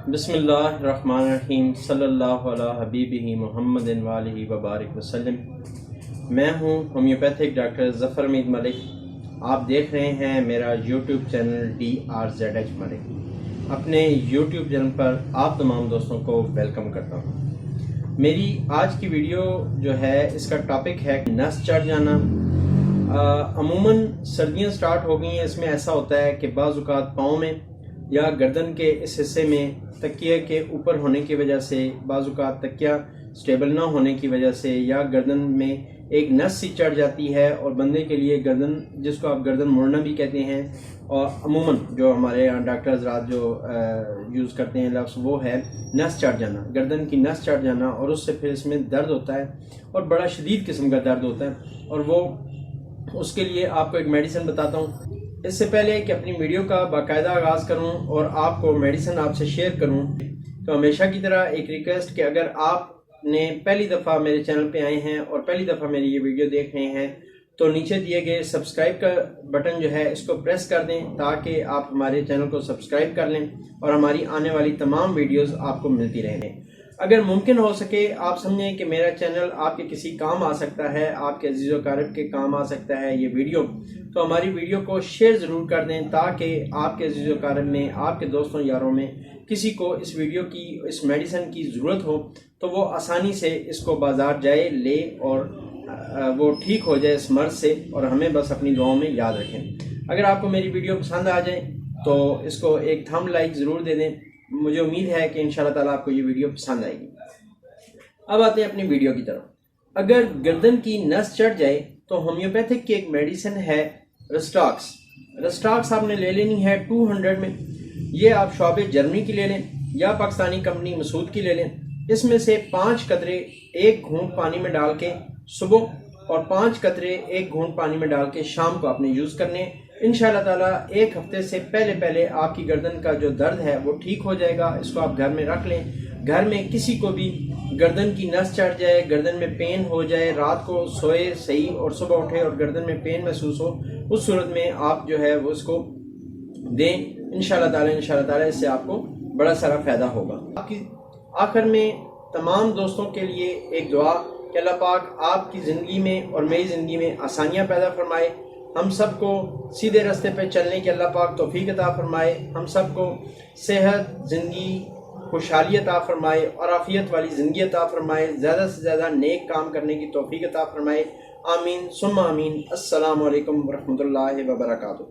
بسم اللہ الرحمن الرحیم صلی اللہ علیہ حبیبہ محمد وآلہ وبارک وسلم۔ میں ہوں ہومیوپیتھک ڈاکٹر ظفر امید ملک۔ آپ دیکھ رہے ہیں میرا یوٹیوب چینل DRZH ملک۔ اپنے یوٹیوب چینل پر آپ تمام دوستوں کو ویلکم کرتا ہوں۔ میری آج کی ویڈیو جو ہے اس کا ٹاپک ہے نس چڑھ جانا۔ عموماً سردیاں سٹارٹ ہو گئی ہیں، اس میں ایسا ہوتا ہے کہ بعض اوقات پاؤں میں یا گردن کے اس حصے میں تکیے کے اوپر ہونے کی وجہ سے، بعض اوقات تکیہ سٹیبل نہ ہونے کی وجہ سے، یا گردن میں ایک نس سی چڑھ جاتی ہے اور بندے کے لیے گردن، جس کو آپ گردن موڑنا بھی کہتے ہیں، اور عموماً جو ہمارے یہاں ڈاکٹر حضرات جو یوز کرتے ہیں لفظ، وہ ہے نس چڑھ جانا، گردن کی نس چڑھ جانا، اور اس سے پھر اس میں درد ہوتا ہے اور بڑا شدید قسم کا درد ہوتا ہے۔ اور وہ اس کے لیے آپ کو ایک میڈیسن بتاتا ہوں۔ اس سے پہلے کہ اپنی ویڈیو کا باقاعدہ آغاز کروں اور آپ کو میڈیسن آپ سے شیئر کروں، تو ہمیشہ کی طرح ایک ریکویسٹ کہ اگر آپ نے پہلی دفعہ میرے چینل پہ آئے ہیں اور پہلی دفعہ میری یہ ویڈیو دیکھ رہے ہیں، تو نیچے دیے گئے سبسکرائب کا بٹن جو ہے اس کو پریس کر دیں تاکہ آپ ہمارے چینل کو سبسکرائب کر لیں اور ہماری آنے والی تمام ویڈیوز آپ کو ملتی رہیں۔ اگر ممکن ہو سکے آپ سمجھیں کہ میرا چینل آپ کے کسی کام آ سکتا ہے، آپ کے عزیز و اقارب کے کام آ سکتا ہے یہ ویڈیو، تو ہماری ویڈیو کو شیئر ضرور کر دیں تاکہ آپ کے عزیز و اقارب میں، آپ کے دوستوں یاروں میں کسی کو اس ویڈیو کی، اس میڈیسن کی ضرورت ہو تو وہ آسانی سے اس کو بازار جائے، لے اور وہ ٹھیک ہو جائے اس مرض سے، اور ہمیں بس اپنی دعاؤں میں یاد رکھیں۔ اگر آپ کو میری ویڈیو پسند آ جائے تو اس کو ایک تھم لائک ضرور دے دیں۔ مجھے امید ہے کہ انشاءاللہ تعالیٰ آپ کو یہ ویڈیو پسند آئے گی۔ اب آتے ہیں اپنی ویڈیو کی طرف۔ اگر گردن کی نس چڑھ جائے تو ہومیوپیتھک کی ایک میڈیسن ہے رسٹاکس۔ رسٹاکس آپ نے لے لینی ہے 200 میں۔ یہ آپ شعب جرمنی کی لے لیں یا پاکستانی کمپنی مسعود کی لے لیں۔ اس میں سے 5 قطرے 1 گھونٹ پانی میں ڈال کے صبح، اور 5 قطرے 1 گھونٹ پانی میں ڈال کے شام کو آپ نے یوز کرنے۔ انشاءاللہ تعالیٰ 1 ہفتے سے پہلے آپ کی گردن کا جو درد ہے وہ ٹھیک ہو جائے گا۔ اس کو آپ گھر میں رکھ لیں۔ گھر میں کسی کو بھی گردن کی نس چڑھ جائے، گردن میں پین ہو جائے، رات کو سوئے صحیح اور صبح اٹھے اور گردن میں پین محسوس ہو، اس صورت میں آپ جو ہے وہ اس کو دیں۔ انشاءاللہ تعالیٰ اس سے آپ کو بڑا سارا فائدہ ہوگا۔ آخر میں تمام دوستوں کے لیے ایک دعا کہ اللہ پاک آپ کی زندگی میں اور میری زندگی میں آسانیاں پیدا فرمائے، ہم سب کو سیدھے راستے پہ چلنے کی اللہ پاک توفیق عطا فرمائے، ہم سب کو صحت، زندگی، خوشحالی عطا فرمائے اور عافیت والی زندگی عطا فرمائے، زیادہ سے زیادہ نیک کام کرنے کی توفیق عطا فرمائے۔ آمین ثم آمین۔ السلام علیکم ورحمۃ اللہ وبرکاتہ۔